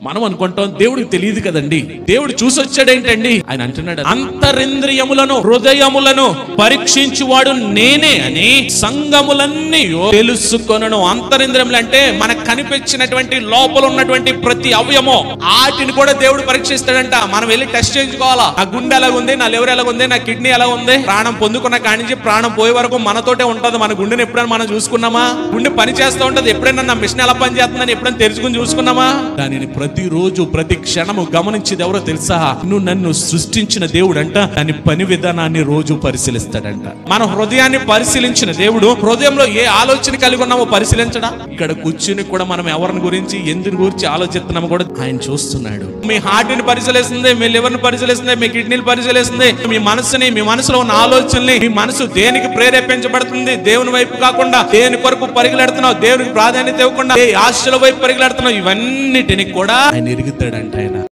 మనం అనుకుంటాం దేవుడికి తెలియదు కదండి, దేవుడు చూసి వచ్చాడేంటండి. ఆయన అంటున్నాడు, అంతరింద్రియములను హృదయములను పరీక్షించువాడు నేనే అని సంగములన్నీ తెలుసుకొనను. అంతరింద్రియములు అంటే మనకు కనిపించినటువంటి లోపల ఉన్నటువంటి ప్రతి అవయవము, వాటిని కూడా దేవుడు పరీక్షిస్తాడంట. మనం వెళ్ళి టెస్ట్ చేయించుకోవాలా. నా గుండె ఎలాగుంది, నా లివర్ ఎలాగుంది, నా కిడ్నీ ఎలా ఉంది. ప్రాణం పొందుకున్న కానించి ప్రాణం పోయే వరకు మనతోటే ఉంటది. మన గుండెని ఎప్పుడైనా మనం చూసుకున్నామా? గుండె పని చేస్తూ ఉంటది. ఎప్పుడైనా నా మిషన్ ఎలా పని చేస్తుందని ఎప్పుడైనా తెరుచుకుని చూసుకున్నామా? దానిని ప్రతిరోజు ప్రతి క్షణము గమనించేది ఎవరో తెలుసా? నువ్వు నన్ను సృష్టించిన దేవుడు అంట. దాని పని విధానాన్ని రోజు పరిశీలిస్తాడంట. మన హృదయాన్ని పరిశీలించిన దేవుడు హృదయంలో ఏ ఆలోచన కలిగి ఉన్నామో పరిశీలించడా? ఇక్కడ కూర్చుని కూడా మనం ఎవరిని గురించి ఎందుని గురించి ఆలోచిస్తున్నామో కూడా ఆయన చూస్తున్నాడు. మీ హార్ట్ ని పరిశీలిస్తుంది, మీ లివర్ ని పరిశీలిస్తుంది, మీ కిడ్నీని పరిశీలిస్తుంది, మీ మనసుని, మీ మనసులో ఉన్న ఆలోచనని, మీ మనసు దేనికి ప్రేరేపించబడుతుంది, దేవుని వైపు కాకుండా దేని కొరకు పరిగెడుతున్నావు, దేవునికి ప్రాధాన్యత ఇవ్వకుండా ఏ ఆశల వైపు పరిగెడుతున్నావు, ఇవన్నిటిని కూడా ఆయన ఎరుగుతాడంట. ఆయన